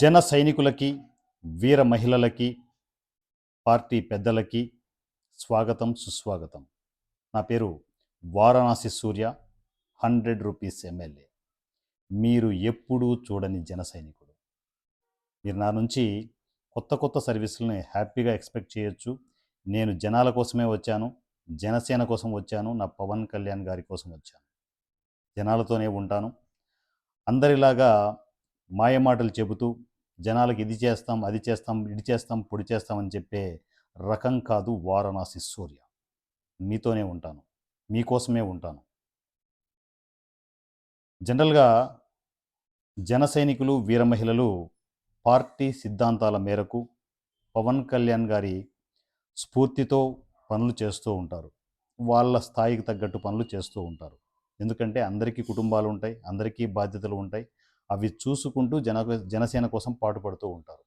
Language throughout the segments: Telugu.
జన సైనికులకి, వీర మహిళలకి, పార్టీ పెద్దలకి స్వాగతం, సుస్వాగతం. నా పేరు వారణాసి సూర్య, 100 రూపీస్ ఎమ్మెల్యే. మీరు ఎప్పుడూ చూడని జన సైనికుడు. మీరు నా నుంచి కొత్త కొత్త సర్వీసులని హ్యాపీగా ఎక్స్పెక్ట్ చేయొచ్చు. నేను జనాల కోసమే వచ్చాను, జనసేన కోసం వచ్చాను, నా పవన్ కళ్యాణ్ గారి కోసం వచ్చాను. జనాలతోనే ఉంటాను. అందరిలాగా మాయమాటలు చెబుతూ జనాలకు ఇది చేస్తాం, అది చేస్తాం, ఇది చేస్తాం, పొడి చేస్తాం అని చెప్పే రకం కాదు వారణాసి సూర్య. మీతోనే ఉంటాను, మీకోసమే ఉంటాను. జనరల్గా జన సైనికులు, వీర మహిళలు పార్టీ సిద్ధాంతాల మేరకు పవన్ కళ్యాణ్ గారి స్ఫూర్తితో పనులు చేస్తూ ఉంటారు. వాళ్ళ స్థాయికి తగ్గట్టు పనులు చేస్తూ ఉంటారు. ఎందుకంటే అందరికీ కుటుంబాలు ఉంటాయి, అందరికీ బాధ్యతలు ఉంటాయి. అవి చూసుకుంటూ జనసేన కోసం పాటుపడుతూ ఉంటారు.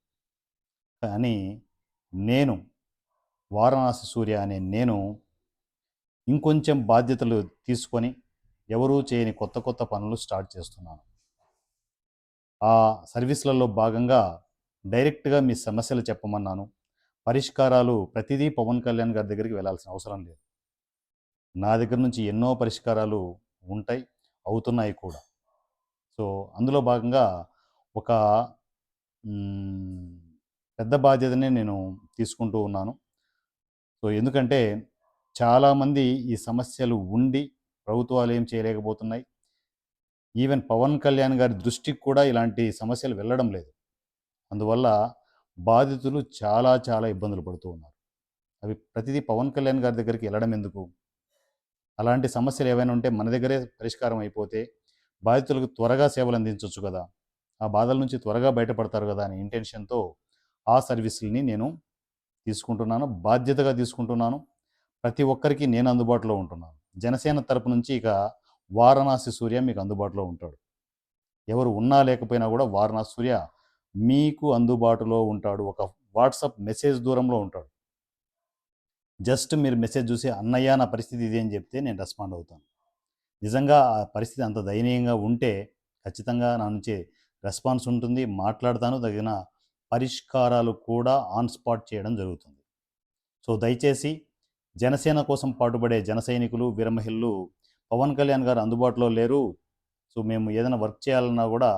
కానీ నేను వారణాసి సూర్య అనే నేను ఇంకొంచెం బాధ్యతలు తీసుకొని ఎవరూ చేయని కొత్త కొత్త పనులు స్టార్ట్ చేస్తున్నాను. ఆ సర్వీస్లలో భాగంగా డైరెక్ట్గా మీ సమస్యలు చెప్పమన్నాను. పరిష్కారాలు ప్రతిదీ పవన్ కళ్యాణ్ గారి దగ్గరికి వెళ్ళాల్సిన అవసరం లేదు. నా దగ్గర నుంచి ఎన్నో పరిష్కారాలు ఉంటాయి, అవుతున్నాయి కూడా. సో అందులో భాగంగా ఒక పెద్ద బాధ్యతనే నేను తీసుకుంటూ ఉన్నాను. సో ఎందుకంటే చాలామంది ఈ సమస్యలు ఉండి ప్రభుత్వాలు ఏం చేయలేకపోతున్నాయి. ఈవెన్ పవన్ కళ్యాణ్ గారి దృష్టికి కూడా ఇలాంటి సమస్యలు వెళ్ళడం లేదు. అందువల్ల బాధితులు చాలా చాలా ఇబ్బందులు పడుతూ ఉన్నారు. అవి ప్రతిదీ పవన్ కళ్యాణ్ గారి దగ్గరికి వెళ్ళడం ఎందుకు? అలాంటి సమస్యలు ఏవైనా ఉంటే మన దగ్గరే పరిష్కారం అయిపోతే బాధితులకు త్వరగా సేవలు అందించవచ్చు కదా, ఆ బాధల నుంచి త్వరగా బయటపడతారు కదా అనే ఇంటెన్షన్తో ఆ సర్వీసుల్ని నేను తీసుకుంటున్నాను, బాధ్యతగా తీసుకుంటున్నాను. ప్రతి ఒక్కరికి నేను అందుబాటులో ఉంటున్నాను. జనసేన తరపు నుంచి ఇక వారణాసి సూర్య మీకు అందుబాటులో ఉంటాడు. ఎవరు ఉన్నా లేకపోయినా కూడా వారణాసి సూర్య మీకు అందుబాటులో ఉంటాడు. ఒక వాట్సాప్ మెసేజ్ దూరంలో ఉంటాడు. జస్ట్ మీరు మెసేజ్ చూసి అన్నయ్య నా పరిస్థితి ఇది అని చెప్తే నేను రెస్పాండ్ అవుతాను. నిజంగా ఆ పరిస్థితి అంత దయనీయంగా ఉంటే ఖచ్చితంగా నా నుంచి రెస్పాన్స్ ఉంటుంది, మాట్లాడతాను, తగిన పరిష్కారాలు కూడా ఆన్ స్పాట్ చేయడం జరుగుతుంది. సో దయచేసి జనసేన కోసం పాటుపడే జన సైనికులు, వీర మహిళలు, పవన్ కళ్యాణ్ గారు అందుబాటులో లేరు, సో మేము ఏదైనా వర్క్ చేయాలన్నా కూడా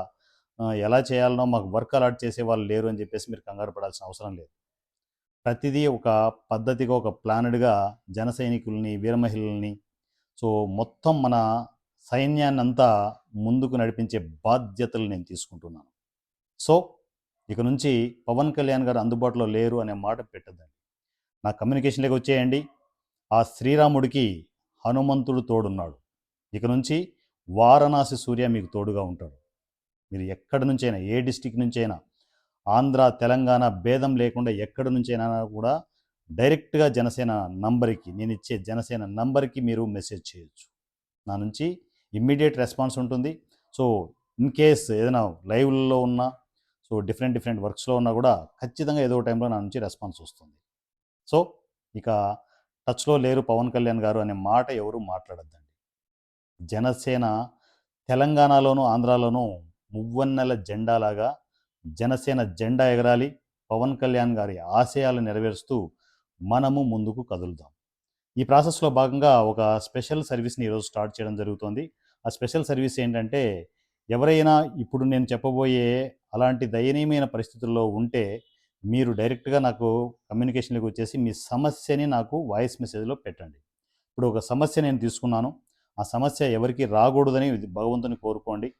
ఎలా చేయాలనో మాకు వర్క్ అలాట్ చేసే వాళ్ళు లేరు అని చెప్పేసి మీరు కంగారు పడాల్సిన అవసరం లేదు. ప్రతిదీ ఒక పద్ధతిగా, ఒక ప్లానెడ్గా జన సైనికుల్ని, వీర మహిళల్ని, సో మొత్తం మన సైన్యాన్ని అంతా ముందుకు నడిపించే బాధ్యతలు నేను తీసుకుంటున్నాను. సో ఇక నుంచి పవన్ కళ్యాణ్ గారు అందుబాటులో లేరు అనే మాట పెట్టద్దండి. నా కమ్యూనికేషన్లోకి వచ్చేయండి. ఆ శ్రీరాముడికి హనుమంతుడు తోడున్నాడు. ఇక నుంచి వారణాసి సూర్య మీకు తోడుగా ఉంటాడు. మీరు ఎక్కడి నుంచైనా, ఏ డిస్టిక్ నుంచైనా, ఆంధ్ర, తెలంగాణ భేదం లేకుండా ఎక్కడి నుంచైనా కూడా డైరెక్ట్గా జనసేన నంబర్కి, నేను ఇచ్చే జనసేన నంబర్కి మీరు మెసేజ్ చేయొచ్చు. నా నుంచి ఇమ్మీడియట్ రెస్పాన్స్ ఉంటుంది. సో ఇన్ కేస్ ఏదైనా లైవ్లో ఉన్నా, సో డిఫరెంట్ వర్క్స్లో ఉన్నా కూడా ఖచ్చితంగా ఏదో టైంలో నా నుంచి రెస్పాన్స్ వస్తుంది. సో ఇక టచ్లో లేరు పవన్ కళ్యాణ్ గారు అనే మాట ఎవరు మాట్లాడద్దండి. జనసేన తెలంగాణలోనూ, ఆంధ్రాలోనూ మువ్వన్నెల జెండాలాగా జనసేన జెండా ఎగరాలి. పవన్ కళ్యాణ్ గారి ఆశయాలు నెరవేరుస్తూ మనము ముందుకు కదులుదాం. ఈ ప్రాసెస్లో భాగంగా ఒక స్పెషల్ సర్వీస్ని ఈరోజు స్టార్ట్ చేయడం జరుగుతుంది. ఆ స్పెషల్ సర్వీస్ ఏంటంటే, ఎవరైనా ఇప్పుడు నేను చెప్పబోయే అలాంటి దయనీయమైన పరిస్థితుల్లో ఉంటే మీరు డైరెక్ట్గా నాకు కమ్యూనికేషన్లోకి వచ్చేసి మీ సమస్యని నాకు వాయిస్ మెసేజ్లో పెట్టండి. ఇప్పుడు ఒక సమస్య నేను తీసుకున్నాను, ఆ సమస్య ఎవరికి రాకూడదని భగవంతుని కోరుకోండి.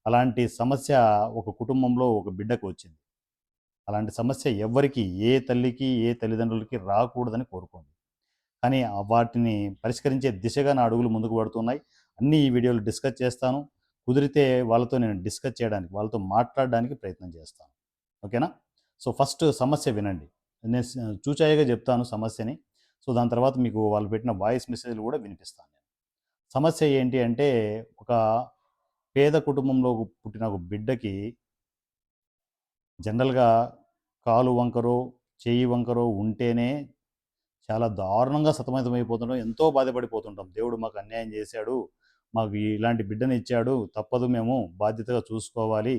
అలాంటి సమస్య ఒక కుటుంబంలో ఒక బిడ్డకు వచ్చింది. అలాంటి సమస్య ఎవరికి, ఏ తల్లికి, ఏ తల్లిదండ్రులకి రాకూడదని కోరుకోండి. కానీ వాటిని పరిష్కరించే దిశగా నా అడుగులు ముందుకు పడుతున్నాయి. అన్నీ ఈ వీడియోలో డిస్కస్ చేస్తాను. కుదిరితే వాళ్ళతో నేను డిస్కస్ చేయడానికి, వాళ్ళతో మాట్లాడడానికి ప్రయత్నం చేస్తాను. ఓకేనా? సో ఫస్ట్ సమస్య వినండి. నేను చూచాయిగా చెప్తాను సమస్యని. సో దాని తర్వాత మీకు వాళ్ళు పెట్టిన వాయిస్ మెసేజ్లు కూడా వినిపిస్తాను నేను. సమస్య ఏంటి అంటే, ఒక పేద కుటుంబంలో పుట్టిన ఒక బిడ్డకి జనరల్గా కాలు వంకరో, చెయ్యి వంకరో ఉంటేనే చాలా దారుణంగా సతమతమైపోతుంటాం, ఎంతో బాధపడిపోతుంటాం. దేవుడు మాకు అన్యాయం చేశాడు, మాకు ఇలాంటి బిడ్డని ఇచ్చాడు, తప్పదు, మేము బాధ్యతగా చూసుకోవాలి.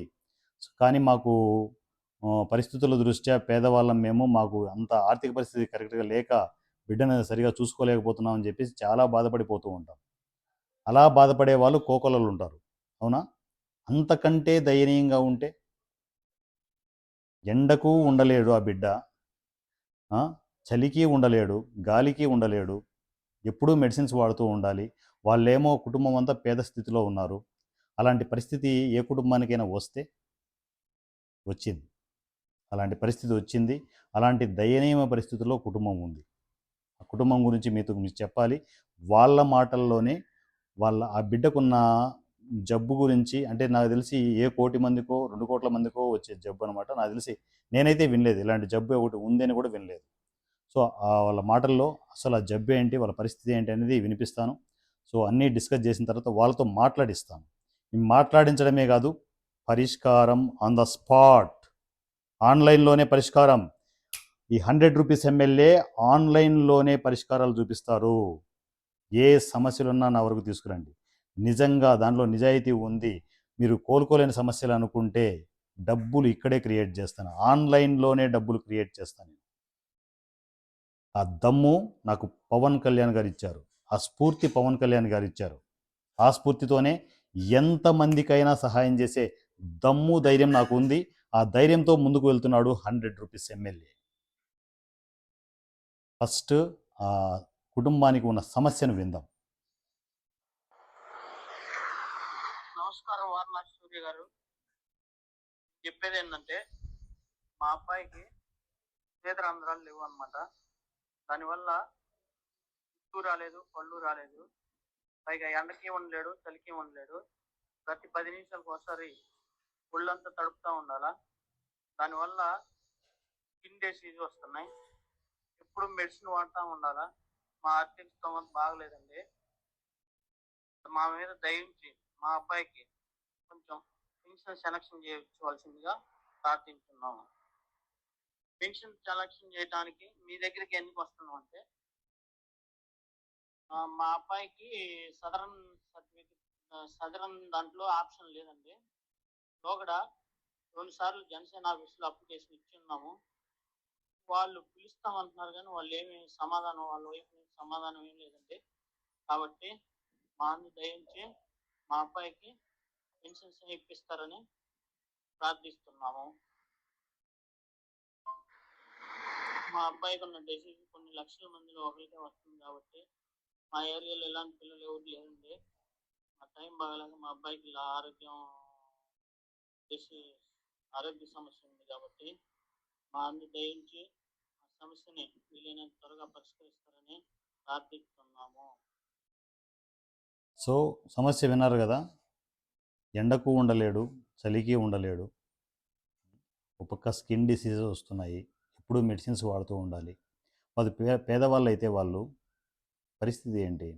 కానీ మాకు పరిస్థితుల దృష్ట్యా పేదవాళ్ళం మేము, మాకు అంత ఆర్థిక పరిస్థితి కరెక్ట్‌గా లేక బిడ్డను సరిగ్గా చూసుకోలేకపోతున్నాం అని చెప్పేసి చాలా బాధపడిపోతూ ఉంటాం. అలా బాధపడే వాళ్ళు కోకొల్లలుంటారు. అవునా? అంతకంటే దయనీయంగా ఉంటే ఎండకు ఉండలేడు ఆ బిడ్డ. ఆ! చలికి ఉండలేడు, గాలికి ఉండలేడు. ఎప్పుడూ మెడిసిన్స్ వాడుతూ ఉండాలి. వాళ్ళేమో కుటుంబం అంతా పేద స్థితిలో ఉన్నారు. అలాంటి పరిస్థితి ఏ కుటుంబానికైనా వస్తే వచ్చింది. అలాంటి పరిస్థితి వచ్చింది. అలాంటి దయనీయమైన పరిస్థితుల్లో కుటుంబం ఉంది. ఆ కుటుంబం గురించి మీకు చెప్పాలి. వాళ్ళ మాటల్లోనే ఆ బిడ్డకున్న జబ్బు గురించి, అంటే నాకు తెలిసి ఏ 1,00,00,000 మందికో, 2,00,00,000 మందికో వచ్చే జబ్బనమాట. నాకు తెలిసి నేనైతే వినలేదు. ఇలాంటి జబ్బు ఒకటి ఉందని కూడా వినలేదు. సో, వాళ్ళ మాటల్లో అసలు ఆ జబ్బేంటి, వాళ్ళ పరిస్థితి ఏంటి అనేది వినిపిస్తాను. సో, అన్నీ డిస్కస్ చేసిన తర్వాత వాళ్ళతో మాట్లాడిస్తాను. మాట్లాడించడమే కాదు, పరిష్కారం ఆన్ ద స్పాట్. ఆన్‌లైన్‌లోనే పరిష్కారం. ఈ రూ. 100 ఎమ్మెల్యే ఆన్‌లైన్‌లోనే పరిష్కారాలు చూపిస్తారు. ఏ సమస్యలున్నా నా వరకు తీసుకురండి. నిజంగా దాంట్లో నిజాయితీ ఉంది. మీరు కోలుకోలేని సమస్యలు అనుకుంటే డబ్బులు ఇక్కడే క్రియేట్ చేస్తాను. ఆన్‌లైన్‌లోనే డబ్బులు క్రియేట్ చేస్తాను. ఆ దమ్ము నాకు పవన్ కళ్యాణ్ గారు ఇచ్చారు. ఆ స్ఫూర్తి పవన్ కళ్యాణ్ గారు ఇచ్చారు. ఆ స్ఫూర్తితోనే ఎంతమందికైనా సహాయం చేసే దమ్ము, ధైర్యం నాకు ఉంది. ఆ ధైర్యంతో ముందుకు వెళ్తున్నాడు రూ. 100 ఎమ్మెల్యే. ఫస్ట్ ఆ కుటుంబానికి ఉన్న సమస్యను విందాం. నమస్కారం వారణాసి సూర్య గారు. చెప్పేది ఏంటంటే మా అబ్బాయికి నేత్రాంధ్రాలు లేవు అనమాట. దానివల్ల జుట్టు రాలేదు, పళ్ళు రాలేదు. పైగా ఎండకి ఉండలేడు, చలికి ఉండలేడు. ప్రతి 10 నిమిషాలకు ఒకసారి ఒళ్ళంతా తడుపుతా ఉండాలా. దానివల్ల స్కిన్ డిసీజ్ వస్తున్నాయి. ఎప్పుడు మెడిసిన్ వాడుతూ ఉండాలా. మా ఆర్థిక స్తోమత బాగలేదండి. మా మీద దయించి మా అబ్బాయికి కొంచెం పెన్షన్ సెలక్షన్ చేయించవలసిందిగా ప్రార్థించున్నాము. పెన్షన్ సెలక్షన్ చేయడానికి మీ దగ్గరికి ఎందుకు వస్తున్నాం అంటే, మా అబ్బాయికి సదరన్ సర్టిఫికేట్, సదరన్ దాంట్లో ఆప్షన్ లేదండి. లోగడ 2 సార్లు జనసేన ఆఫీస్‌లో అప్లికేషన్ ఇచ్చి ఉన్నాము. వాళ్ళు పిలుస్తామంటున్నారు గానీ వాళ్ళేమి సమాధానం, వాళ్ళ వైపు నుంచి సమాధానం ఏం లేదండి. కాబట్టి మా అందు దయించి మా అబ్బాయికి పెన్షన్స్ ఇప్పిస్తారని ప్రార్థిస్తున్నాము. మా అబ్బాయికి ఉన్న డిసీజ్ కొన్ని లక్షల మందిలో ఒకరికే వస్తుంది కాబట్టి మా ఏరియాలో ఇలాంటి పిల్లలు ఎవరు లేరండి. మా టైం బాగాలేక మా అబ్బాయికి ఇలా ఆరోగ్య సమస్య ఉంది కాబట్టి మా అందు దయించి ఆ సమస్యని వీలైనంత త్వరగా పరిష్కరిస్తారని ప్రార్థిస్తున్నాము. సో, సమస్య విన్నారు కదా! ఎండకు ఉండలేడు, చలికి ఉండలేడు. ఒక పక్క స్కిన్ డిసీజెస్ వస్తున్నాయి. ఎప్పుడూ మెడిసిన్స్ వాడుతూ ఉండాలి. అది పేదవాళ్ళైతే వాళ్ళు పరిస్థితి ఏంటి?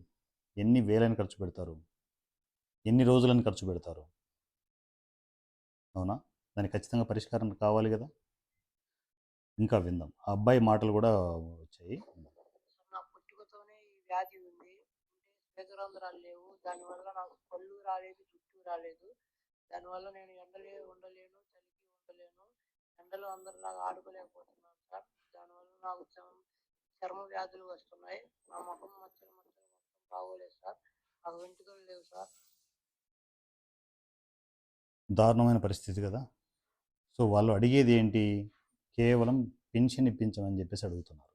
ఎన్ని వేలని ఖర్చు పెడతారు? ఎన్ని రోజులని ఖర్చు పెడతారు? అవునా? దానికి ఖచ్చితంగా పరిష్కారం కావాలి కదా! ఇంకా విందాం. ఆ అబ్బాయి మాటలు కూడా వచ్చాయి. నా పుట్టుకతోనే ఈ వ్యాధి ఉంది. శ్వేతరంధ్రాలు లేవు. దానివల్ల నాకు పళ్ళు రాలేదు, జుట్టు రాలేదు. దానివల్ల నేను ఉండలేను, చలికి ఉండలేను. ఎండలో అందరిలాగా ఆడుకోలేకపోతున్నాను సార్. దానివల్ల నాకు చర్మ వ్యాధులు వస్తున్నాయి. నా ముఖం మచ్చలు మొత్తం బాగోలేదు సార్. నాకు వెంట్రుకలు లేవు సార్. దారుణమైన పరిస్థితి కదా! సో, వాళ్ళు అడిగేది ఏంటి? కేవలం పెన్షన్ ఇప్పించమని చెప్పేసి అడుగుతున్నారు.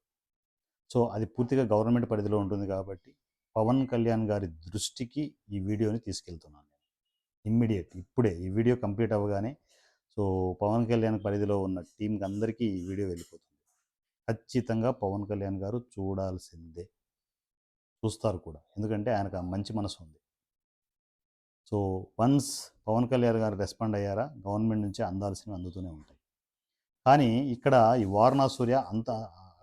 సో, అది పూర్తిగా గవర్నమెంట్ పరిధిలో ఉంటుంది కాబట్టి పవన్ కళ్యాణ్ గారి దృష్టికి ఈ వీడియోని తీసుకెళ్తున్నాను నేను. ఇమ్మీడియేట్ ఇప్పుడే ఈ వీడియో కంప్లీట్ అవ్వగానే సో, పవన్ కళ్యాణ్ పరిధిలో ఉన్న టీంకి అందరికీ ఈ వీడియో వెళ్ళిపోతుంది. ఖచ్చితంగా పవన్ కళ్యాణ్ గారు చూడాల్సిందే. చూస్తారు కూడా. ఎందుకంటే ఆయనకు ఆ మంచి మనసు ఉంది. సో, వన్స్ పవన్ కళ్యాణ్ గారు రెస్పాండ్ అయ్యారా, గవర్నమెంట్ నుంచి అందాల్సినవి అందుతూనే ఉంటాయి. కానీ ఇక్కడ ఈ వారణా సూర్య అంత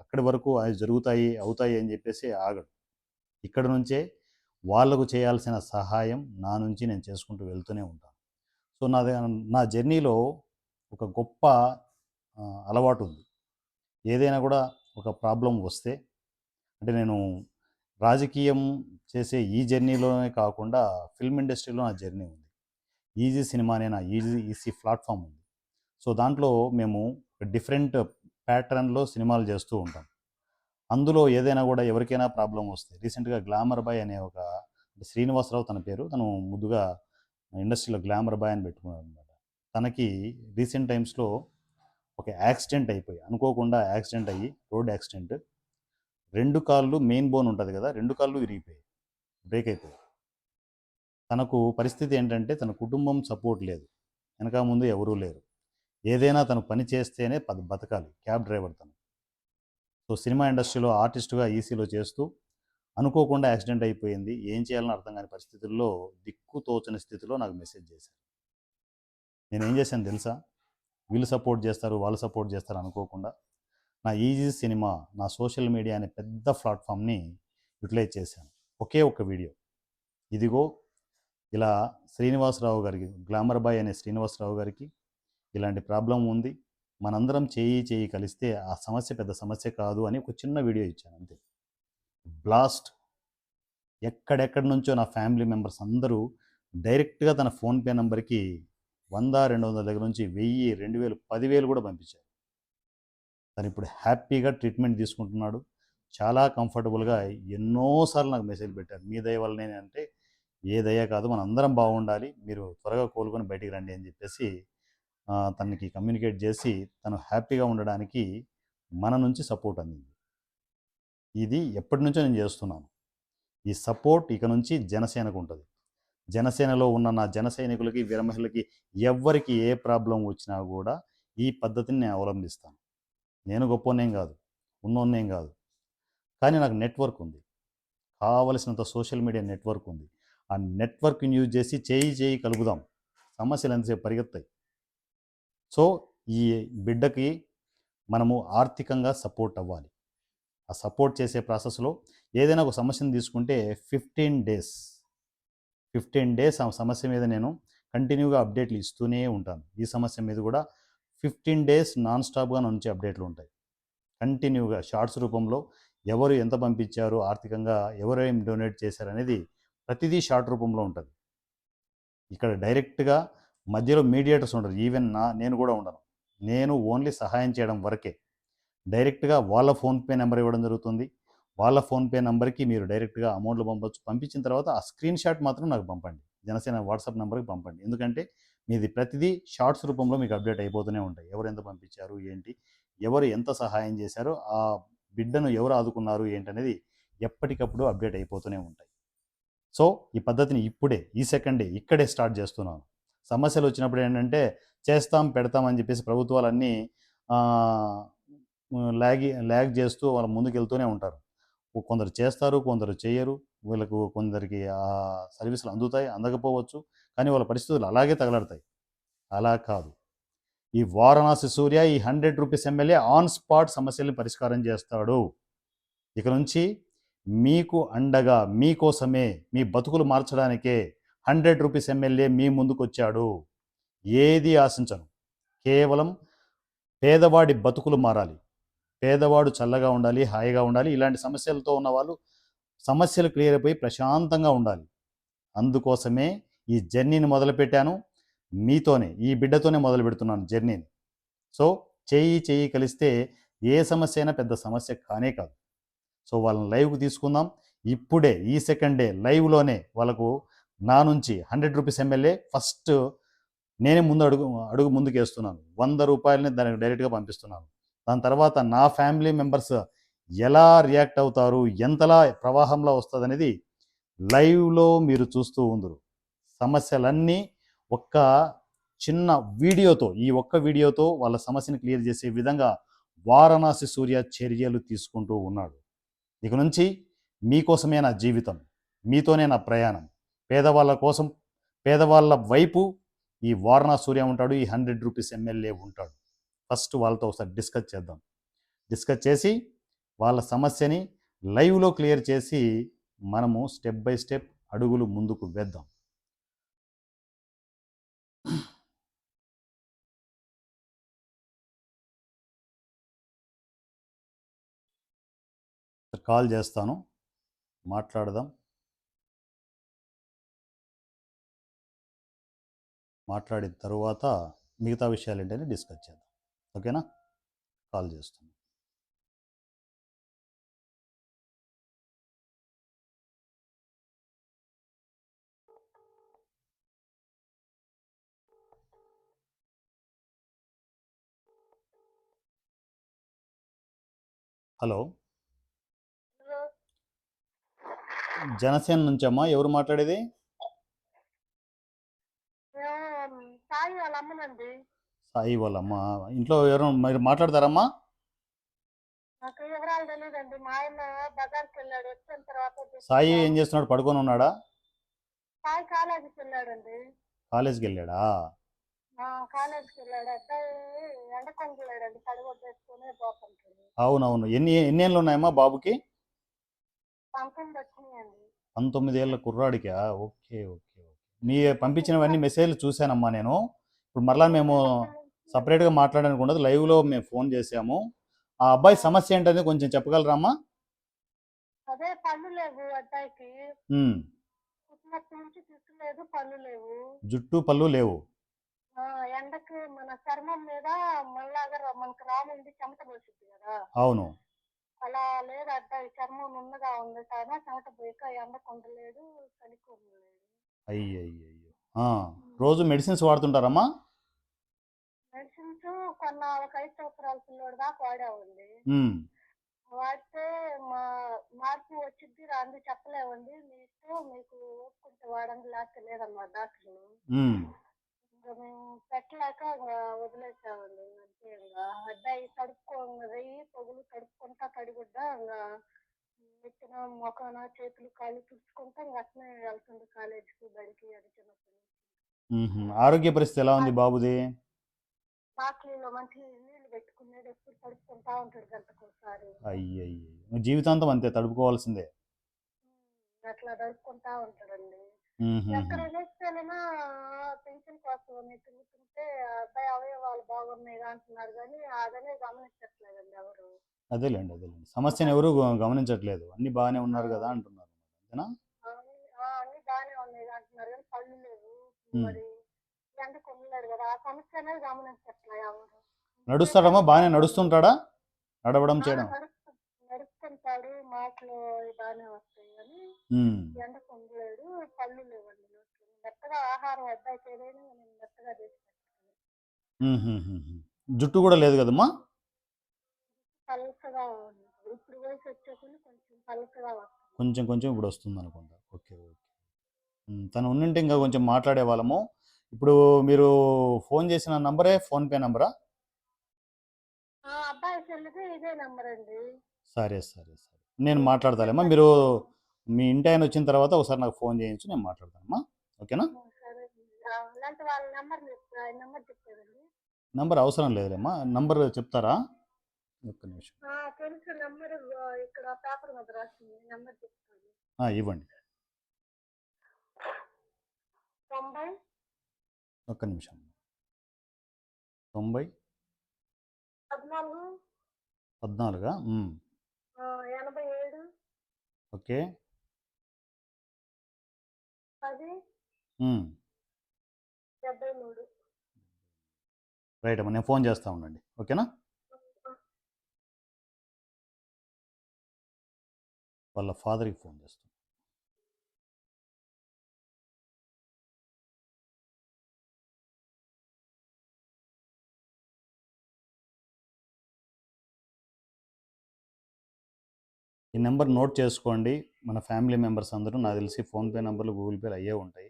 అక్కడి వరకు అవి జరుగుతాయి, అవుతాయి అని చెప్పేసి ఆగడు. ఇక్కడ నుంచే వాళ్ళకు చేయాల్సిన సహాయం నా నుంచి నేను చేసుకుంటూ వెళ్తూనే ఉంటాను. సో, నా జర్నీలో ఒక గొప్ప అలవాటు ఉంది. ఏదైనా కూడా ఒక ప్రాబ్లం వస్తే, అంటే నేను రాజకీయం చేసే ఈ జర్నీలోనే కాకుండా ఫిల్మ్ ఇండస్ట్రీలో నా జర్నీ ఉంది. ఈజీ సినిమా అనే నా ఈజీ ప్లాట్ఫామ్ ఉంది. సో దాంట్లో మేము డిఫరెంట్ ప్యాటర్న్లో సినిమాలు చేస్తూ ఉంటాం. అందులో ఏదైనా కూడా ఎవరికైనా ప్రాబ్లం వస్తే రీసెంట్గా గ్లామర్ బాయ్ అనే ఒక శ్రీనివాసరావు తన పేరు, తను ముద్దుగా ఇండస్ట్రీలో గ్లామర్ బాయ్ అని పెట్టుకున్నాడు అనమాట. తనకి రీసెంట్ టైమ్స్లో ఒక యాక్సిడెంట్ అయిపోయి, అనుకోకుండా యాక్సిడెంట్ అయ్యి, రోడ్ యాక్సిడెంట్, 2 కాళ్ళు, మెయిన్ బోన్ ఉంటుంది కదా, 2 కాళ్ళు విరిగిపోయాయి, బ్రేక్ అయిపోయాయి. తనకు పరిస్థితి ఏంటంటే తన కుటుంబం సపోర్ట్ లేదు, వెనక ముందు ఎవరూ లేరు. ఏదైనా తను పని చేస్తేనే బతకాలి. క్యాబ్ డ్రైవర్ తను. సో సినిమా ఇండస్ట్రీలో ఆర్టిస్టుగా ఈసీలో చేస్తూ అనుకోకుండా యాక్సిడెంట్ అయిపోయింది. ఏం చేయాలని అర్థం కాని పరిస్థితుల్లో, దిక్కు తోచని స్థితిలో నాకు మెసేజ్ చేశారు. నేనేం చేశాను తెలుసా? వీళ్ళు సపోర్ట్ చేస్తారు, వాళ్ళు సపోర్ట్ చేస్తారు అనుకోకుండా నా ఈజీ సినిమా, నా సోషల్ మీడియా అనే పెద్ద ప్లాట్ఫామ్ని యూటిలైజ్ చేశాను. ఒకే ఒక్క వీడియో, ఇదిగో ఇలా శ్రీనివాసరావు గారికి, గ్లామర్ బాయ్ అనే శ్రీనివాసరావు గారికి ఇలాంటి ప్రాబ్లం ఉంది, మనందరం చేయి కలిస్తే ఆ సమస్య పెద్ద సమస్య కాదు అని ఒక చిన్న వీడియో ఇచ్చాను అంతే. బ్లాస్ట్. ఎక్కడెక్కడి నుంచో నా ఫ్యామిలీ మెంబర్స్ అందరూ డైరెక్ట్గా తన ఫోన్పే నెంబర్కి 100-200 దగ్గర నుంచి 1000, 2000, 10,000 కూడా పంపించారు. తను ఇప్పుడు హ్యాపీగా ట్రీట్మెంట్ తీసుకుంటున్నాడు. చాలా కంఫర్టబుల్గా. ఎన్నోసార్లు నాకు మెసేజ్ పెట్టారు, మీ దయ వల్లనే అంటే, ఏ దయ కాదు, మన అందరం బాగుండాలి, మీరు త్వరగా కోలుకొని బయటికి రండి అని చెప్పేసి తనకి కమ్యూనికేట్ చేసి తను హ్యాపీగా ఉండడానికి మన నుంచి సపోర్ట్ అందింది. ఇది ఎప్పటి నుంచో నేను చేస్తున్నాను. ఈ సపోర్ట్ ఇక నుంచి జనసేనకు ఉంటుంది. జనసేనలో ఉన్న నా జన సైనికులకి, వీరమహిళకి ఎవ్వరికి ఏ ప్రాబ్లం వచ్చినా కూడా ఈ పద్ధతిని నేను అవలంబిస్తాను. నేను గొప్పనేం కాదు, ఉన్నోన్నేం కాదు, కానీ నాకు నెట్వర్క్ ఉంది, కావలసినంత సోషల్ మీడియా నెట్వర్క్ ఉంది. ఆ నెట్వర్క్ని యూజ్ చేసి చేయి కలుపుదాం, సమస్యలు ఎంతసేపు పరిగెత్తాయి. సో ఈ బిడ్డకి మనము ఆర్థికంగా సపోర్ట్ అవ్వాలి. ఆ సపోర్ట్ చేసే ప్రాసెస్లో ఏదైనా ఒక సమస్యను తీసుకుంటే 15 డేస్ ఆ సమస్య మీద నేను కంటిన్యూగా అప్డేట్లు ఇస్తూనే ఉంటాను. ఈ సమస్య మీద కూడా 15 డేస్ నాన్ స్టాప్గా నుంచి అప్డేట్లు ఉంటాయి. కంటిన్యూగా షార్ట్స్ రూపంలో ఎవరు ఎంత పంపించారు, ఆర్థికంగా ఎవరు ఏం డొనేట్ చేశారు అనేది ప్రతిదీ షార్ట్ రూపంలో ఉంటుంది. ఇక్కడ డైరెక్ట్గా మధ్యలో మీడియేటర్స్ ఉండరు. ఈవెన్ నేను కూడా ఉండను. నేను ఓన్లీ సహాయం చేయడం వరకే. డైరెక్ట్గా వాళ్ళ ఫోన్పే నెంబర్ ఇవ్వడం జరుగుతుంది. వాళ్ళ ఫోన్పే నెంబర్కి మీరు డైరెక్ట్గా అమౌంట్లు పంపొచ్చు. పంపించిన తర్వాత ఆ స్క్రీన్ షాట్ మాత్రం నాకు పంపండి, జనసేన వాట్సాప్ నెంబర్కి పంపండి. ఎందుకంటే మీది ప్రతిదీ షార్ట్స్ రూపంలో మీకు అప్డేట్ అయిపోతూనే ఉంటాయి. ఎవరు ఎంత పంపించారు ఏంటి, ఎవరు ఎంత సహాయం చేశారు, ఆ బిడ్డను ఎవరు ఆదుకున్నారు ఏంటనేది ఎప్పటికప్పుడు అప్డేట్ అయిపోతూనే ఉంటాయి. సో ఈ పద్ధతిని ఇప్పుడే, ఈ సెకండే, ఇక్కడే స్టార్ట్ చేస్తున్నాను. సమస్యలు వచ్చినప్పుడు ఏంటంటే చేస్తాం పెడతాం అని చెప్పేసి ప్రభుత్వాలన్నీ ల్యాగ్ చేస్తూ వాళ్ళు ముందుకు వెళ్తూనే ఉంటారు. కొందరు చేస్తారు, కొందరు చేయరు. వీళ్ళకు కొందరికి ఆ సర్వీసులు అందుతాయి, అందకపోవచ్చు, కానీ వాళ్ళ పరిస్థితులు అలాగే తగలడతాయి. అలా కాదు. ఈ వారణాసి సూర్య, ఈ 100 రూపీస్ ఎమ్మెల్యే ఆన్ స్పాట్ సమస్యల్ని పరిష్కారం చేస్తాడు. ఇక నుంచి మీకు అండగా, మీకోసమే, మీ బతుకులు మార్చడానికే 100 రూపీస్ ఎమ్మెల్యే మీ ముందుకు వచ్చాడు. ఏది ఆశించను, కేవలం పేదవాడి బతుకులు మారాలి, పేదవాడు చల్లగా ఉండాలి, హాయిగా ఉండాలి. ఇలాంటి సమస్యలతో ఉన్న వాళ్ళు సమస్యలు క్లియర్ అయిపోయి ప్రశాంతంగా ఉండాలి. అందుకోసమే ఈ జర్నీని మొదలుపెట్టాను. మీతోనే, ఈ బిడ్డతోనే మొదలు పెడుతున్నాను జర్నీని. సో చేయి కలిస్తే ఏ సమస్య అయినా పెద్ద సమస్య కానే కాదు. సో వాళ్ళని లైవ్కి తీసుకుందాం. ఇప్పుడే, ఈ సెకండే లైవ్లోనే వాళ్ళకు నా నుంచి 100 రూపీస్ ఎమ్మెల్యే ఫస్ట్ నేనే అడుగు ముందుకు వేస్తున్నాను. 100 రూపాయలని దానికి డైరెక్ట్గా పంపిస్తున్నాను. దాని తర్వాత నా ఫ్యామిలీ మెంబర్స్ ఎలా రియాక్ట్ అవుతారు, ఎంతలా ప్రవాహంలో వస్తుంది అనేది లైవ్లో మీరు చూస్తూ ఉందరు. సమస్యలన్నీ ఒక్క చిన్న వీడియోతో, ఈ ఒక్క వీడియోతో వాళ్ళ సమస్యను క్లియర్ చేసే విధంగా వారణాసి సూర్య చర్యలు తీసుకుంటూ ఉన్నాడు. ఇక నుంచి మీకోసమే నా జీవితం, మీతోనే నా ప్రయాణం. పేదవాళ్ళ కోసం, పేదవాళ్ళ వైపు ఈ వారణాసి సూర్య ఉంటాడు, ఈ 100 రూపీస్ ఎమ్మెల్యే ఉంటాడు. ఫస్ట్ వాళ్ళతో ఒకసారి డిస్కస్ చేద్దాం. డిస్కస్ చేసి వాళ్ళ సమస్యని లైవ్లో క్లియర్ చేసి మనము స్టెప్ బై స్టెప్ అడుగులు ముందుకు వేద్దాం. కాల్ చేస్తాను, మాట్లాడదాం. మాట్లాడిన తరువాత మిగతా విషయాలు ఏంటని డిస్కస్ చేద్దాం. ఓకేనా? కాల్ చేస్తాను. హలో, జనసేన నుంచి అమ్మా, ఎవరు మాట్లాడేది? సాయి వాళ్ళ అమ్మనండి. సాయి వాళ్ళమ్మ. ఇంట్లో ఎవరు మీరు మాట్లాడతారమ్మా? నాకు వివరాలు తెలియదండి. మా ఆయన బజార్కి వెళ్ళాడు, వచ్చిన తర్వాత సాయి ఏం తీసుకుంటాను. చేస్తున్నాడు? పడుకొని ఉన్నాడా? సాయి కాలేజీకి వెళ్ళాడండి. కాలేజీకి వెళ్ళాడా? కాలేజీకి వెళ్ళాడు. అబ్బాయి ఎండకొండకు వెళ్ళాడండి, కడుగొట్టేసుకుని పోతుంటాడు. అవునవును. ఎన్ని ఏళ్ళు ఉన్నాయమ్మా బాబుకి? 19 వచ్చినాయండి. 19 ఏళ్ళ కుర్రాడికా? Okay okay okay. మీ పంపించినవన్నీ మెసేజ్లు చూశానమ్మా నేను. ఇప్పుడు మరలా మేము సపరేట్గా మాట్లాడడానికి ఉండదు, లైవ్లో మేము ఫోన్ చేసాము. ఆ అబ్బాయి సమస్య ఏంటనేది కొంచెం చెప్పగలరామ్మా? అదే పళ్ళు లేవు అబ్బాయికి. ఉమ్. పుట్టినప్పటి నుంచి జుట్టు లేదు, పళ్ళు లేవు. జుట్టు పళ్ళు లేవు. ఎండకి మన చర్మం మీద మళ్ళాగా మనకు రాముంది చెమట పోసిద్ది కదా, అవును. అలా లేదు అబ్బాయి. చర్మం నున్నగా ఉంది కానీ చెమట పోయక ఎండకు ఉండలేడు, చలికి ఉండలేడు. అయ్యయ్యో. రోజు మెడిసిన్స్ వాడుతుంటారమ్మా? మెడిసిన్స్ కొన్న ఒక 5 సంవత్సరాల పిల్లోడు దాకా వాడామండి. ఉమ్. వాడితే మా మార్పు వచ్చింది రాంది చెప్పలేమండి. మీ ఇష్టం, మీకు ఒప్పుకుంటే వాడండి, లేకపోతే లేదన్నమాట డాక్టర్లు. ఉమ్. ఇంకా మేము పెట్టలేక ఇంకా వదిలేసామండి. అంతే ఇంకా అబ్బాయి తడుపుకోండి, పొగులు తడుపుకుంటా తడిగుడ్డ ఇంకా ఎత్తిన మొఖాన చేతులు కాళ్ళు తుడుచుకుంటా ఇంకా అట్నే వెళ్తుంది కాలేజీకి, బడికి. అది చిన్నప్పటి నుంచి. ఆరోగ్య పరిస్థితి ఎలా ఉంది బాబుది? బాటిల్లో మంచి నీళ్లు పెట్టుకునేది, ఎప్పుడు తడుపుకుంటా ఉంటాడు గంటకోసారి. అయ్యయ్యో, జీవితాంతం అంతే తడుపుకోవాల్సిందే. అట్లా తడుపుకుంటా ఉంటాడండి. ఉహుహు. ఎక్కడ వెళ్ళినా పెన్షన్ కోసం తిరుగుతుంటే అబ్బాయి అవయవాలు బాగున్నాయి అంటున్నారు కానీ అదనే గమనించట్లేదండి ఎవరు. అదేలేండి అదేలేండి, సమస్యను ఎవరు గమనించట్లేదు. అన్ని బాగానే ఉన్నారు కదా అంటున్నారు. అంతేనా? అన్ని బాగానే ఉన్నాయి అంటున్నారు కానీ పళ్ళు లేవు. ఉమ్. మరి ఎండకు ఉండలేడు కదా, ఆ సమస్య అనేది గమనించట్లే ఎవరు. నడుస్తాడమ్మా? బాగానే నడుస్తుంటాడా? నడవడం చేయడం? నడుస్తుంటాడు, మాటలు బాగానే వస్తాయి కానీ ఉమ్. ఎండకు ఉండలేడు, పళ్ళు లేవండి. మెత్తగా ఆహారం అబ్బాయికి ఏదైనా నేను మెత్తగా చేసి పెట్టుకున్నాను. ఉహుహుహు. జుట్టు కూడా లేదు కదమ్మా? పలసగా ఉంది. ఇప్పుడు వయసు వచ్చేసరికి కొంచెం పలసగా వస్తుంది. కొంచెం కొంచెం ఇప్పుడు వస్తుంది అనుకుంటా. Okay okay. తను ఉండింటే ఇంకా కొంచెం మాట్లాడే వాళ్ళము. ఇప్పుడు మీరు ఫోన్ చేసిన నంబరే ఫోన్పే నంబరా? అబ్బాయి చెల్లిది ఇదే నెంబర్ అండి. సరే సరే సరే, నేను మాట్లాడతాలేమ్మా. మీరు మీ ఇంటి ఆయన వచ్చిన తర్వాత ఒకసారి నాకు ఫోన్ చేయించు, నేను మాట్లాడతానమ్మా. ఓకేనా? సరే, ఇలాంటి వాళ్ళ నెంబర్ నెంబర్ చెప్పేదండి. నంబర్ అవసరం లేదులేమ్మా, నంబర్ చెప్తారా? ఒక్క నిమిషం. తెలుసు నెంబర్, ఇక్కడ పేపర్ మీద రాసింది. నెంబర్ చెప్తాను. ఇవ్వండి. 90 ఒక్క నిమిషం. 90 14 14. 87 ఓకే. 10 73. రైట్ అమ్మా, నేను ఫోన్ చేస్తా ఉండండి. ఓకేనా? వాళ్ళ ఫాదర్కి ఫోన్ చేస్తాను. ఈ నెంబర్ నోట్ చేసుకోండి. మన ఫ్యామిలీ మెంబర్స్ అందరూ నాకు తెలిసి ఫోన్పే నెంబర్లు, గూగుల్ పేలు అయ్యే ఉంటాయి.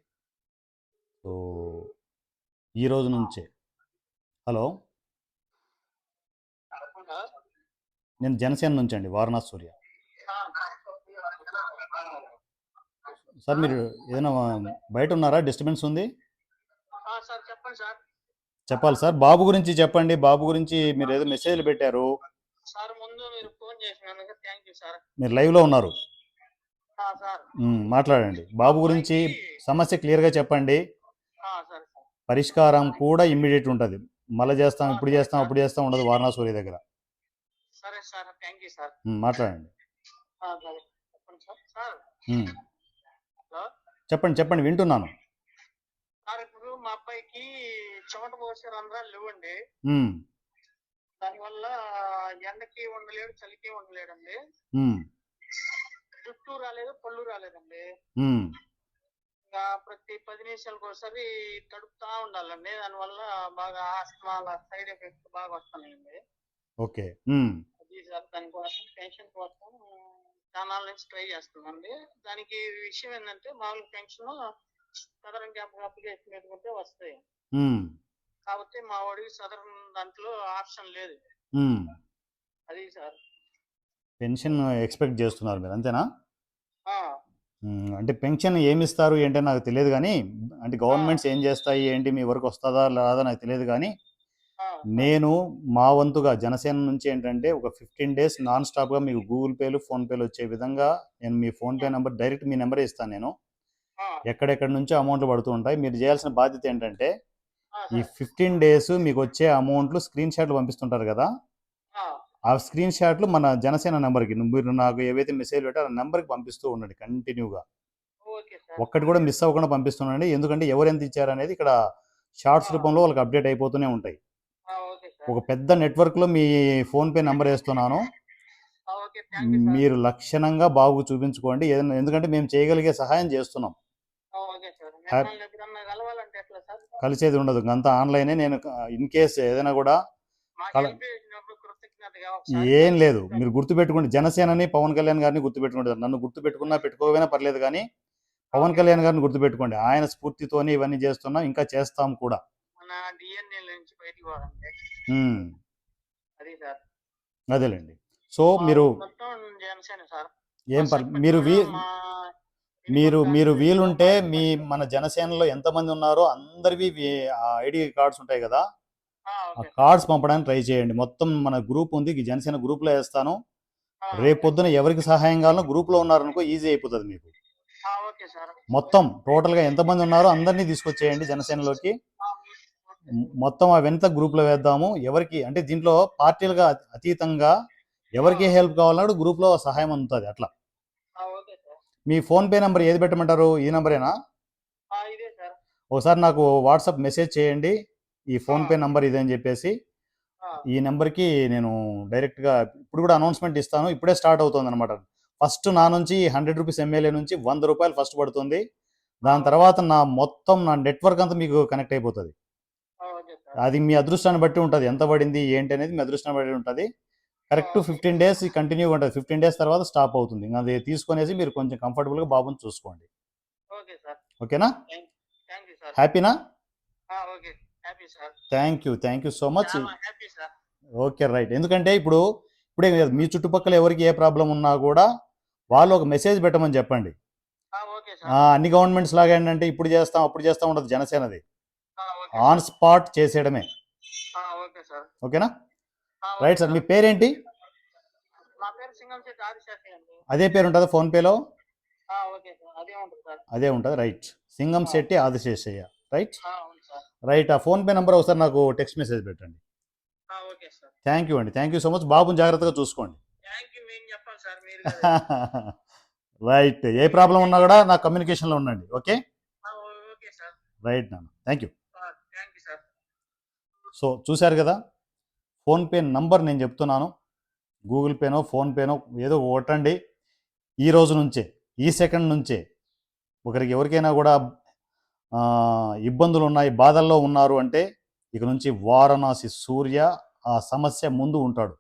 సో ఈ రోజు నుంచే. హలో, నేను జనసేన నుంచి అండి, వారణాసి సూర్య. సార్ మీరు ఏదైనా బయట ఉన్నారా? డిస్టర్బెన్స్ ఉంది? సార్ చెప్పండి సార్. చెప్పాలి సార్. బాబు గురించి చెప్పండి. బాబు గురించి మీరు ఏదో మెసేజ్లు పెట్టారు సార్. ముందు మీరు ఫోన్ చేసినందుకు థ్యాంక్ యూ సార్. మీరు లైవ్లో ఉన్నారు. సార్ మాట్లాడండి. బాబు గురించి సమస్య క్లియర్గా చెప్పండి. సరే సార్. పరిష్కారం కూడా ఇమ్మీడియట్ ఉంటుంది. మళ్ళీ చేస్తాం, ఇప్పుడు చేస్తాం, అప్పుడు చేస్తాం ఉండదు వారణాసి సూర్య దగ్గర. సరే సార్, థ్యాంక్ యూ సార్. మాట్లాడండి. చెప్పండి సార్. సార్ హలో, చెప్పండి చెప్పండి, వింటున్నాను. సార్ ఇప్పుడు మా అబ్బాయికి చెమట పోసే రంధ్రాలు లేవండి. ఉమ్, దానివల్ల ఎండకి ఉండలేడు, చలికి ఉండలేడండి. ఉమ్, జుట్టు రాలేదు, పళ్ళు రాలేదండి. ఉమ్. ఇంకా ప్రతి 10 నిమిషాలకు ఒకసారి తడుపుతా ఉండాలండి. దానివల్ల బాగా ఆస్తమా సైడ్ ఎఫెక్ట్స్ బాగా వస్తున్నాయండి. ఓకే. అది సార్ దానికోసం పెన్షన్ కోసం చాలా నుంచి ట్రై చేస్తున్నామండి. దానికి విషయం ఏంటంటే మామూలు పెన్షన్ సదరన్ క్యాంప్ అప్లికేషన్ పెట్టుకుంటే వస్తాయి. ఉమ్, కాబట్టి మా వాడికి సదరన్ దాంట్లో ఆప్షన్ లేదు. ఉమ్. అది సార్. పెన్షన్ ఎక్స్పెక్ట్ చేస్తున్నారు మీరు, అంతేనా? ఆ, అంటే పెన్షన్ ఏమి ఇస్తారు ఏంటో నాకు తెలియదు కానీ, అంటే గవర్నమెంట్స్ ఏం చేస్తాయి ఏంటి మీ వరకు వస్తుందా రాదా నాకు తెలియదు కానీ, ఆ, నేను మా వంతుగా జనసేన నుంచి ఏంటంటే ఒక 15 డేస్ నాన్ స్టాప్గా మీకు గూగుల్ పేలు ఫోన్పేలు వచ్చే విధంగా నేను మీ ఫోన్పే నెంబర్ డైరెక్ట్ మీ నెంబరే ఇస్తాను. నేను ఆ, ఎక్కడెక్కడి నుంచో అమౌంట్లు పడుతూ ఉంటాయి. మీరు చేయాల్సిన బాధ్యత ఏంటంటే ఆ, ఈ సార్. 15 డేస్ మీకు వచ్చే అమౌంట్లు స్క్రీన్ షాట్లు పంపిస్తుంటారు కదా, ఆ, ఆ స్క్రీన్ షాట్లు మన జనసేన నెంబర్కి మీరు నాకు ఏవైతే మెసేజ్ పెట్టారో ఆ నెంబర్కి పంపిస్తూ ఉండండి కంటిన్యూగా. Okay sir. ఒక్కటి కూడా మిస్ అవ్వకుండా పంపిస్తుండండి. ఎందుకంటే ఎవరు ఎంత ఇచ్చారనేది ఇక్కడ షార్ట్స్ ఆ, రూపంలో వాళ్ళకి అప్డేట్ అయిపోతూనే ఉంటాయి. Okay sir. ఒక పెద్ద నెట్వర్క్లో మీ ఫోన్పే నెంబర్ వేస్తున్నాను. Okay, thank you sir. మీరు లక్షణంగా బాగు చూపించుకోండి ఏదైనా, ఎందుకంటే మేము చేయగలిగే సహాయం చేస్తున్నాం. Okay sir. హ్యాప్ మిమ్మల్ని ఎప్పుడన్నా కలవాలంటే ఎట్లా సార్? కలిసేది ఉండదు, అంతా ఆన్లైనే. నేను ఇన్ కేస్ ఏదైనా కూడా మాకు కల హెల్ప్ చేసినప్పుడు కృతజ్ఞతగా ఒకసారి ఏం లేదు, మీరు గుర్తుపెట్టుకోండి జనసేనని పవన్ కళ్యాణ్ గారిని గుర్తుపెట్టుకోండి. నన్ను గుర్తుపెట్టుకున్నా పెట్టుకోకపోయినా పర్లేదు కానీ పవన్ ఓకే కళ్యాణ్ సార్. గారిని గుర్తుపెట్టుకోండి. ఆయన స్ఫూర్తితోనే ఇవన్నీ చేస్తున్నాం, ఇంకా చేస్తాం కూడా. మన డిఎన్ఏ నుంచి బయటికి పోవాలంటే ఉమ్, అది సార్. అదేలేండి. సో మా మీరు ఊరు మొత్తం జనసేన సార్. మా ఏం మీరు సర్పంచ్ మా మీరు వినుకొండ మీరు కాన్స్టిట్యూన్సీలో వీలుంటే మాజీ మీ సర్పంచ్. మన జనసేనలో ఎంతమంది ఉన్నారో అందరివి ఆ ఐడి కార్డ్స్ ఉంటాయి కదా, ఆ ఓకే సార్. కార్డ్స్ పంపడానికి ట్రై చేయండి. మొత్తం మన గ్రూప్ ఉంది, ఈ జనసేన గ్రూప్లో వేస్తాను. రేపు పొద్దున ఎవరికి సహాయం కావాలో గ్రూప్లో ఉన్నారనుకో ఈజీ అయిపోతుంది మీకు. Okay sir. మొత్తం టోటల్గా ఎంతమంది ఉన్నారో అందరినీ తీసుకొచ్చేయండి జనసేనలోకి. Okay sir. మొత్తం అవెంత గ్రూప్లో వేద్దాము. ఎవరికి అంటే దీంట్లో పార్టీలుగా అతీతంగా ఎవరికి హెల్ప్ కావాలన్నాడు గ్రూప్లో సహాయం అందుతుంది అట్లా. Okay sir. మీ ఫోన్పే నెంబర్ ఏది పెట్టమంటారు? ఈ నెంబరేనా? ఇదే సార్. ఒకసారి నాకు వాట్సాప్ మెసేజ్ చేయండి ఈ ఫోన్పే నెంబర్ ఇదని చెప్పేసి. ఈ నెంబర్కి నేను డైరెక్ట్గా ఇప్పుడు కూడా అనౌన్స్మెంట్ ఇస్తాను. ఇప్పుడే స్టార్ట్ అవుతుంది అనమాట. ఫస్ట్ నా నుంచి 100 రూపీస్ ఎమ్మెల్యే నుంచి 100 రూపాయలు ఫస్ట్ పడుతుంది. దాని తర్వాత నా మొత్తం నా నెట్వర్క్ అంతా మీకు కనెక్ట్ అయిపోతుంది. Okay sir. అది మీ అదృష్టాన్ని బట్టి ఉంటుంది, ఎంత పడింది ఏంటి అనేది మీ అదృష్టాన్ని బట్టి ఉంటుంది. కరెక్ట్ 15 డేస్ కంటిన్యూ ఉంటుంది. 15 డేస్ తర్వాత స్టాప్ అవుతుంది. ఇంకా అది తీసుకునేసి మీరు కొంచెం కంఫర్టబుల్గా బాబుని చూసుకోండి. Okay sir. ఓకేనా? Thank you sir. హ్యాపీనా? Okay, happy sir. Thank you so much. చాలా హ్యాపీ సార్. Okay, right. ఎందుకంటే ఇప్పుడే కాదు, మీ చుట్టుపక్కల ఎవరికి ఏ ప్రాబ్లం ఉన్నా కూడా వాళ్ళు ఒక మెసేజ్ పెట్టమని చెప్పండి. Okay sir. అన్ని గవర్నమెంట్స్ లాగా ఏంటంటే ఇప్పుడు చేస్తాం అప్పుడు చేస్తాం ఉండదు. జనసేనది ఓకే ఆన్ స్పాట్ చేసేయడమే. Okay sir. ఓకేనా? Right sir. మీ పేరేంటి? నా పేరు సింగంశెట్టి ఆదిశేషయ్య అండి. అదే పేరు ఉంటుందా ఫోన్పేలో? ఓకే సార్, అదే ఉంటుంది సార్. అదే ఉంటుంది. రైట్, సింగంశెట్టి ఆదిశేషయ్య. రైట్ అవును సార్. రైట్. ఆ ఫోన్పే నెంబర్ ఒకసారి నాకు టెక్స్ట్ మెసేజ్ పెట్టండి. Okay sir. థ్యాంక్ యూ అండి. Thank you so much. బాబుని జాగ్రత్తగా చూసుకోండి. Thank you. మేము చెప్పాలి సార్, మీరు రైట్. ఏ ప్రాబ్లం ఉన్నా కూడా నాకు కమ్యూనికేషన్లో ఉండండి. Okay okay sir. రైట్ నాన్న, thank you. Thank you sir. So చూశారు కదా, ఫోన్పే నంబర్ నేను చెప్తున్నాను. గూగుల్ పేనో ఫోన్పేనో ఏదో కొట్టండి. ఈ రోజు నుంచే, ఈ సెకండ్ నుంచే ఒకరికి ఎవరికైనా కూడా ఇబ్బందులు ఉన్నాయి, బాధల్లో ఉన్నారు అంటే ఇక నుంచి వారణాసి సూర్య ఆ సమస్య ముందు ఉంటాడు.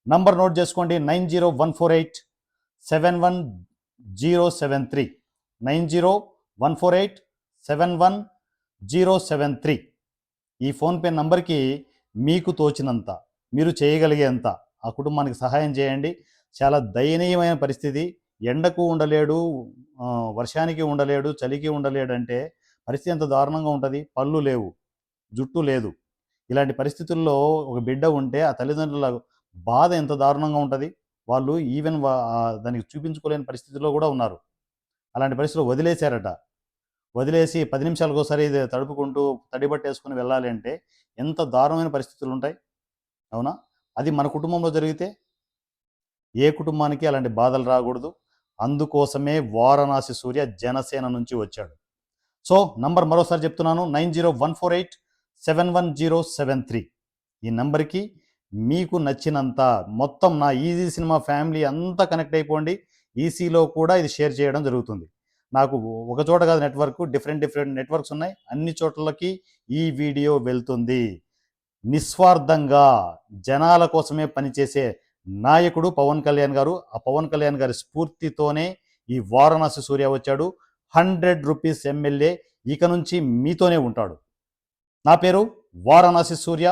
నంబర్ నోట్ చేసుకోండి. 9014871073 9014871073. ఈ ఫోన్పే నంబర్కి మీకు తోచినంత, మీరు చేయగలిగేంత ఆ కుటుంబానికి సహాయం చేయండి. చాలా దయనీయమైన పరిస్థితి. ఎండకు ఉండలేడు, వర్షానికి ఉండలేడు, చలికి ఉండలేడు అంటే పరిస్థితి ఎంత దారుణంగా ఉంటుంది. పళ్ళు లేవు, జుట్టు లేదు. ఇలాంటి పరిస్థితుల్లో ఒక బిడ్డ ఉంటే ఆ తల్లిదండ్రుల బాధ ఎంత దారుణంగా ఉంటుంది. వాళ్ళు ఈవెన్ దానికి చూపించుకోలేని పరిస్థితుల్లో కూడా ఉన్నారు. అలాంటి పరిస్థితుల్లో వదిలేశారట. వదిలేసి 10 నిమిషాలకు ఒకసారి ఇది తడుపుకుంటూ తడిబట్టేసుకుని వెళ్ళాలి అంటే ఎంత దారుణమైన పరిస్థితులు ఉంటాయి. అవునా? అది మన కుటుంబంలో జరిగితే ఏ కుటుంబానికి అలాంటి బాధలు రాకూడదు. అందుకోసమే వారణాసి సూర్య జనసేన నుంచి వచ్చాడు. సో నంబర్ మరోసారి చెప్తున్నాను, 71073. ఈ నంబర్కి మీకు నచ్చినంత మొత్తం నా ఈజీ సినిమా ఫ్యామిలీ అంతా కనెక్ట్ అయిపోండి. ఈసీలో కూడా ఇది షేర్ చేయడం జరుగుతుంది. నాకు ఒక చోట కాదు నెట్వర్క్, డిఫరెంట్ నెట్వర్క్స్ ఉన్నాయి. అన్ని చోట్లకి ఈ వీడియో వెళ్తుంది. నిస్వార్థంగా జనాల కోసమే పనిచేసే నాయకుడు పవన్ కళ్యాణ్ గారు. ఆ పవన్ కళ్యాణ్ గారి స్ఫూర్తితోనే ఈ వారణాసి సూర్య వచ్చాడు. 100 రూపీస్ ఎమ్మెల్యే ఇక నుంచి మీతోనే ఉంటాడు. నా పేరు వారణాసి సూర్య.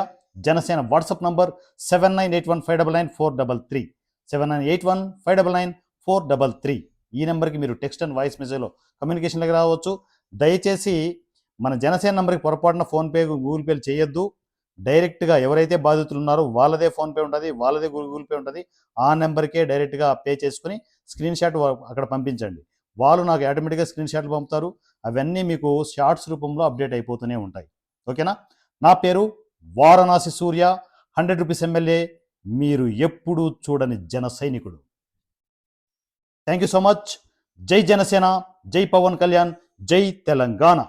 Janasena WhatsApp number 7981599433, 7981599433. ఈ నెంబర్కి మీరు టెక్స్ట్ అండ్ వాయిస్ మెసేజ్లో కమ్యూనికేషన్లోకి రావచ్చు. దయచేసి మన జనసేన నెంబర్కి పొరపాటున ఫోన్పే గూగుల్ పేలు చేయొద్దు. డైరెక్ట్గా ఎవరైతే బాధితులు ఉన్నారో వాళ్ళదే ఫోన్పే ఉంటుంది, వాళ్ళదే గూగుల్ పే ఉంటుంది. ఆ నెంబర్కే డైరెక్ట్గా పే చేసుకుని స్క్రీన్ షాట్ అక్కడ పంపించండి. వాళ్ళు నాకు ఆటోమేటిక్గా స్క్రీన్ షాట్లు పంపుతారు. అవన్నీ మీకు షార్ట్స్ రూపంలో అప్డేట్ అయిపోతూనే ఉంటాయి. ఓకేనా? నా పేరు వారణాసి సూర్య, 100 రూపీస్ ఎమ్మెల్యే. మీరు ఎప్పుడూ చూడని జన సైనికుడు. Thank you so much. జై జనసేన, జై పవన్ కళ్యాణ్, జై తెలంగాణ.